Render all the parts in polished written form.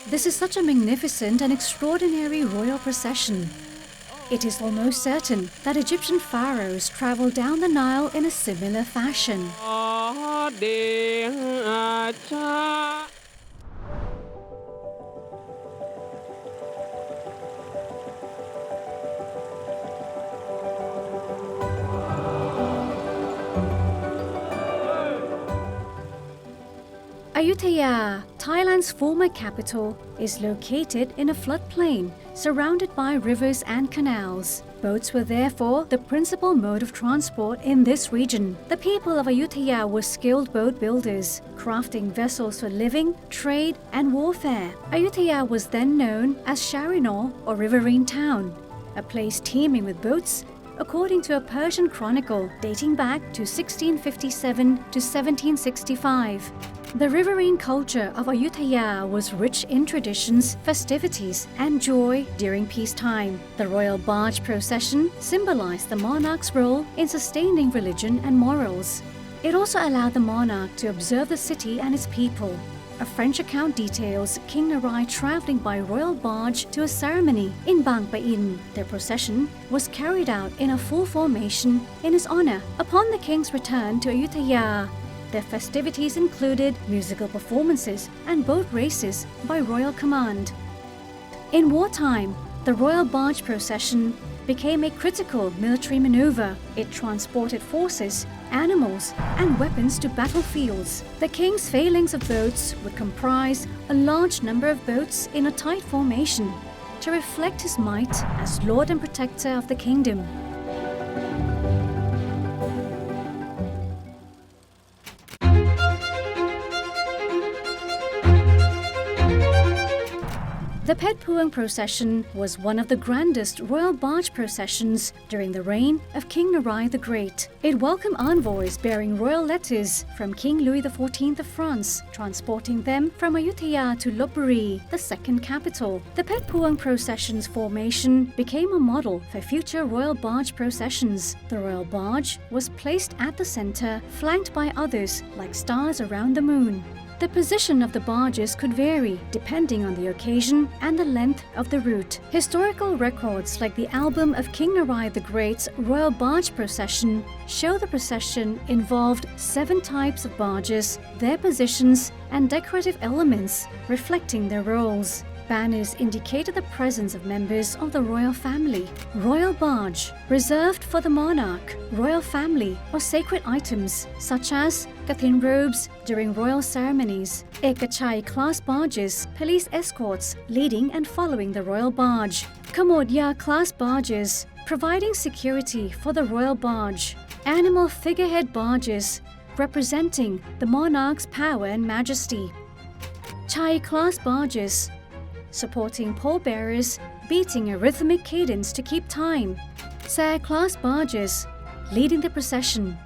This is such a magnificent and extraordinary royal procession. It is almost certain that Egyptian pharaohs traveled down the Nile in a similar fashion. Ayutthaya, Thailand's former capital, is located in a floodplain surrounded by rivers and canals. Boats were therefore the principal mode of transport in this region. The people of Ayutthaya were skilled boat builders, crafting vessels for living, trade, and warfare. Ayutthaya was then known as Sharinor or Riverine Town, a place teeming with boats, according to a Persian chronicle dating back to 1657 to 1765. The riverine culture of Ayutthaya was rich in traditions, festivities, and joy during peacetime. The royal barge procession symbolized the monarch's role in sustaining religion and morals. It also allowed the monarch to observe the city and its people. A French account details King Narai traveling by royal barge to a ceremony in Bang Pa-in. Their procession was carried out in a full formation in his honor. Upon the king's return to Ayutthaya, their festivities included musical performances and boat races by royal command. In wartime, the royal barge procession became a critical military maneuver. It transported forces, animals, and weapons to battlefields. The king's phalanx of boats would comprise a large number of boats in a tight formation to reflect his might as lord and protector of the kingdom. The Pet Puang procession was one of the grandest royal barge processions during the reign of King Narai the Great. It welcomed envoys bearing royal letters from King Louis XIV of France, transporting them from Ayutthaya to Lopburi, the second capital. The Pet Puang procession's formation became a model for future royal barge processions. The royal barge was placed at the center, flanked by others like stars around the moon. The position of the barges could vary depending on the occasion and the length of the route. Historical records like the album of King Narai the Great's Royal Barge Procession show the procession involved 7 types of barges, their positions, and decorative elements reflecting their roles. Banners indicated the presence of members of the royal family. Royal barge, reserved for the monarch, royal family, or sacred items such as Kathin robes during royal ceremonies. Ekachai class barges, police escorts leading and following the royal barge. Kamodya class barges, providing security for the royal barge. Animal figurehead barges, representing the monarch's power and majesty. Chai class barges, supporting pallbearers, beating a rhythmic cadence to keep time. Sair-class barges, leading the procession.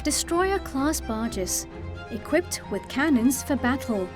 Destroyer-class barges, equipped with cannons for battle.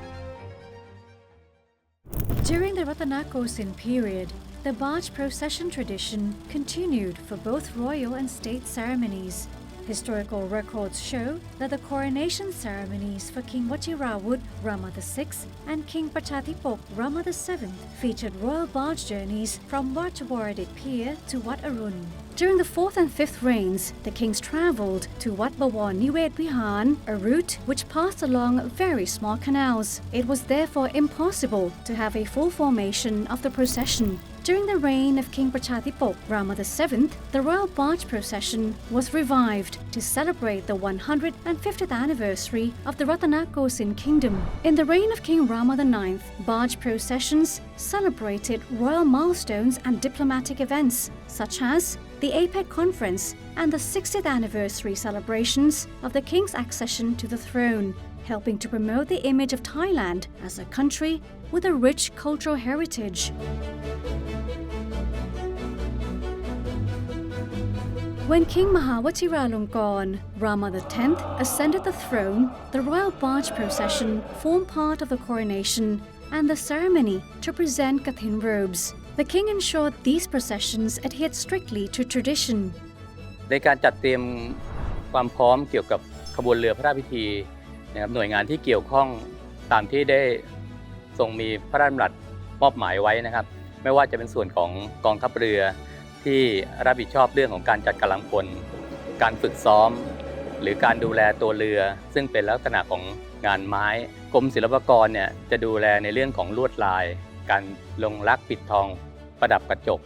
During the Ratanakosin period, the barge procession tradition continued for both royal and state ceremonies. Historical records show that the coronation ceremonies for King Wachirawut Rama VI and King Pachadipok Rama VII featured royal barge journeys from Wat Chawaradit Pier to Wat Arun. During the 4th and 5th reigns, the kings travelled to Wat Bawar Niwet Vihan, a route which passed along very small canals. It was therefore impossible to have a full formation of the procession. During the reign of King Pachadipok Rama VII, the royal barge procession was revived to celebrate the 150th anniversary of the Ratanakosin kingdom. In the reign of King Rama IX, barge processions celebrated royal milestones and diplomatic events, such as the APEC conference and the 60th anniversary celebrations of the king's accession to the throne, helping to promote the image of Thailand as a country with a rich cultural heritage. When King Mahawatiralongkorn Rama X ascended the throne, the royal barge procession formed part of the coronation and the ceremony to present Kathin robes. The king ensured these processions adhered strictly to tradition. ในการจัดเตรียมความพร้อมเกี่ยวกับขบวนเรือพระราชพิธีนะครับหน่วยงานที่เกี่ยวข้องตามที่ได้ ทรงมีพระราชดำรัสมอบหมายไว้นะครับไม่ว่าจะเป็นส่วนของกองทัพเรือที่รับผิดชอบเรื่องของการจัดกำลังพลการฝึกซ้อมหรือการดูแลตัวเรือซึ่งเป็นลักษณะของงานไม้กรมศิลปากรเนี่ยจะดูแลในเรื่องของลวดลายการลงลักปิดทองประดับกระจก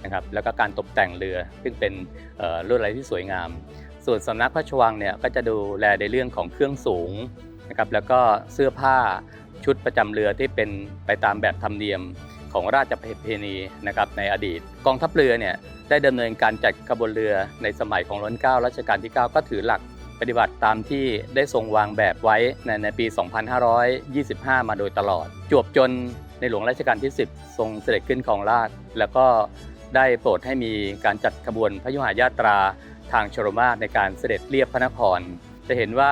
นะครับแล้วก็การตกแต่งเรือซึ่งเป็นลวดลายที่สวยงามส่วนสำนักพระราชวังเนี่ยก็จะดูแลในเรื่องของเครื่องสูงนะครับแล้วก็เสื้อผ้าชุดประจำเรือที่เป็นไปตามแบบธรรมเนียมของราชประเพณีนะครับในอดีตกองทัพเรือเนี่ยได้ดำเนินการจัดขบวนเรือในสมัยของรัชกาลที่ 9รัชกาลที่ 9ก็ถือหลักปฏิบัติตามที่ได้ทรงวางแบบไว้ในปี 2525 มาโดยตลอดจวบจนในหลวงรัชกาลที่ 10 ทรงเสด็จขึ้นครองราชย์แล้วก็ได้โปรดให้มีการจัดขบวนพยุหญาตราทางชลมารในการเสด็จเลียบพระนครจะเห็นว่า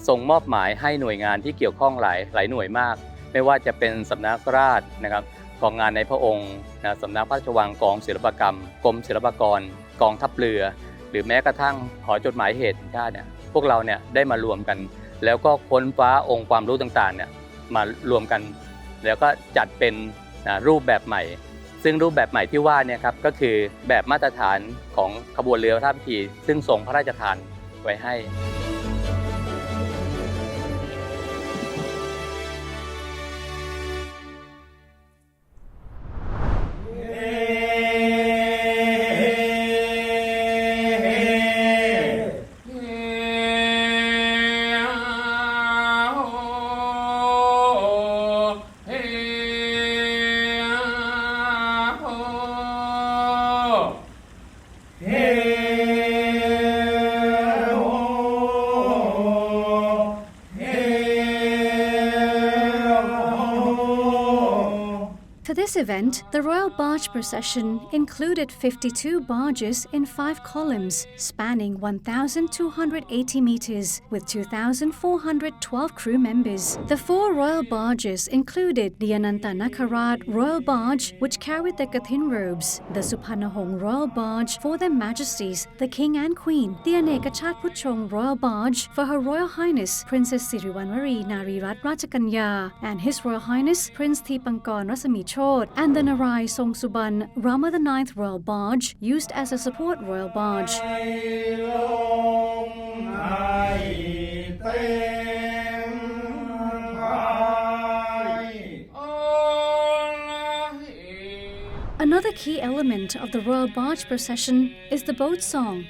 ทรงมอบหมายให้หน่วยงานที่เกี่ยวข้องหลายหน่วยมากไม่ว่าจะเป็นสำนักราชนะครับกองงานในพระองค์สำนักพระราชวังกองศิลปกรรมกรมศิลปากรกองทัพเรือหรือแม้กระทั่งหอจดหมายเหตุแห่งชาติเนี่ยพวกเราเนี่ยได้มารวมกันแล้วก็ค้นคว้าองค์ความรู้ต่างๆเนี่ยมารวมกันแล้วก็จัดเป็นรูปแบบใหม่ซึ่งรูปแบบใหม่ที่ว่าเนี่ยครับก็คือแบบมาตรฐานของขบวนเรือพระราชพิธีซึ่งทรงพระราชทานไว้ให้For this event, the Royal Barge Procession included 52 barges in 5 columns, spanning 1,280 meters, with 2,412 crew members. The 4 royal barges included the Anantanakarat Royal Barge, which carried the Kathin robes, the Supanahong Royal Barge for their Majesties, the King and Queen, the Anekachat Puchong Royal Barge for Her Royal Highness Princess Siriwanwari Narirat Rajakanya, and His Royal Highness Prince Thipankon Rasamichod, and the Narai Songsuban Rama IX Royal Barge, used as a support royal barge. Another key element of the Royal Barge Procession is the boat song.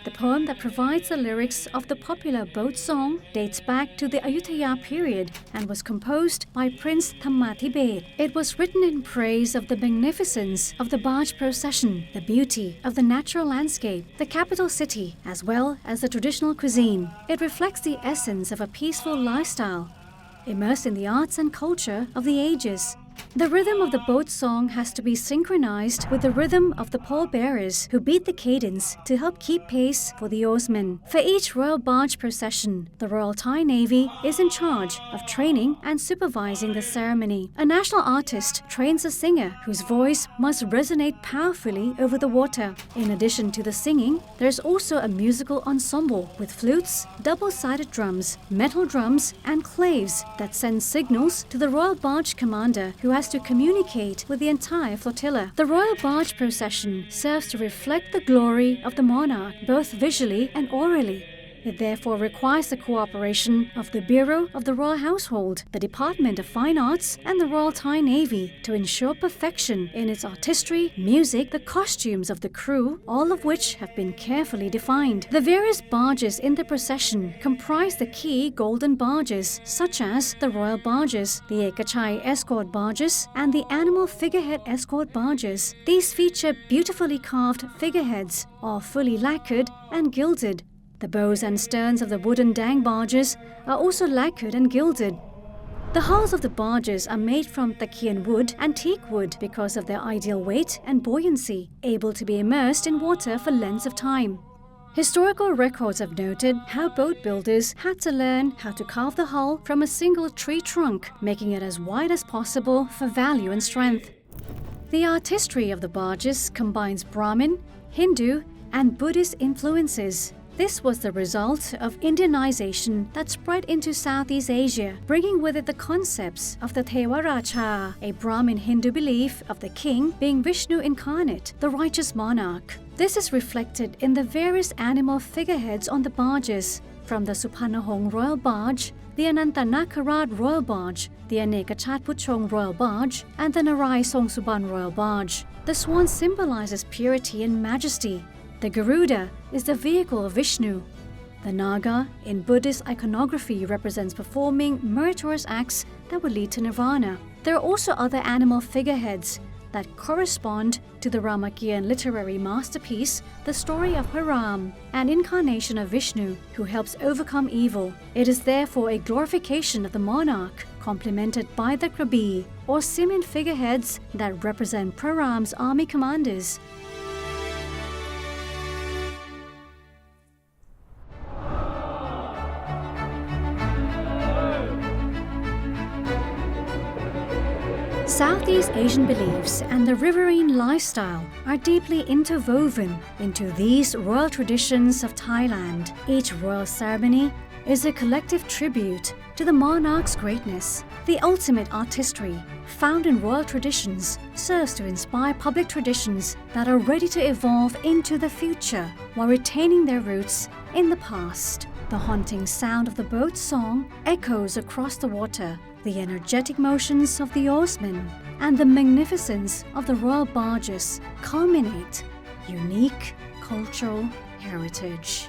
The poem that provides the lyrics of the popular boat song dates back to the Ayutthaya period and was composed by Prince Thammatibet. It was written in praise of the magnificence of the barge procession, the beauty of the natural landscape, the capital city, as well as the traditional cuisine. It reflects the essence of a peaceful lifestyle, immersed in the arts and culture of the ages. The rhythm of the boat song has to be synchronized with the rhythm of the pallbearers who beat the cadence to help keep pace for the oarsmen. For each royal barge procession, the Royal Thai Navy is in charge of training and supervising the ceremony. A national artist trains a singer whose voice must resonate powerfully over the water. In addition to the singing, there's also a musical ensemble with flutes, double-sided drums, metal drums, and claves that send signals to the royal barge commander who has to communicate with the entire flotilla. The royal barge procession serves to reflect the glory of the monarch, both visually and orally. It therefore requires the cooperation of the Bureau of the Royal Household, the Department of Fine Arts, and the Royal Thai Navy to ensure perfection in its artistry, music, the costumes of the crew, all of which have been carefully defined. The various barges in the procession comprise the key golden barges, such as the royal barges, the Ekachai escort barges, and the animal figurehead escort barges. These feature beautifully carved figureheads, all fully lacquered and gilded. The bows and sterns of the wooden dang barges are also lacquered and gilded. The hulls of the barges are made from takian wood and teak wood because of their ideal weight and buoyancy, able to be immersed in water for lengths of time. Historical records have noted how boat builders had to learn how to carve the hull from a single tree trunk, making it as wide as possible for value and strength. The artistry of the barges combines Brahmin, Hindu, and Buddhist influences. This was the result of Indianization that spread into Southeast Asia, bringing with it the concepts of the Tevaracha, a Brahmin Hindu belief of the king being Vishnu incarnate, the righteous monarch. This is reflected in the various animal figureheads on the barges, from the Supannahong Royal Barge, the Anantanakarat Royal Barge, the Anekachat Puchong Royal Barge, and the Narai Songsuban Royal Barge. The swan symbolizes purity and majesty. The Garuda is the vehicle of Vishnu. The Naga in Buddhist iconography represents performing meritorious acts that would lead to nirvana. There are also other animal figureheads that correspond to the Ramakien literary masterpiece, The Story of Haram, an incarnation of Vishnu who helps overcome evil. It is therefore a glorification of the monarch, complemented by the Krabi, or simian figureheads that represent Praram's army commanders. Southeast Asian beliefs and the riverine lifestyle are deeply interwoven into these royal traditions of Thailand. Each royal ceremony is a collective tribute to the monarch's greatness. The ultimate artistry, found in royal traditions, serves to inspire public traditions that are ready to evolve into the future while retaining their roots in the past. The haunting sound of the boat's song echoes across the water. The energetic motions of the oarsmen and the magnificence of the royal barges culminate unique cultural heritage.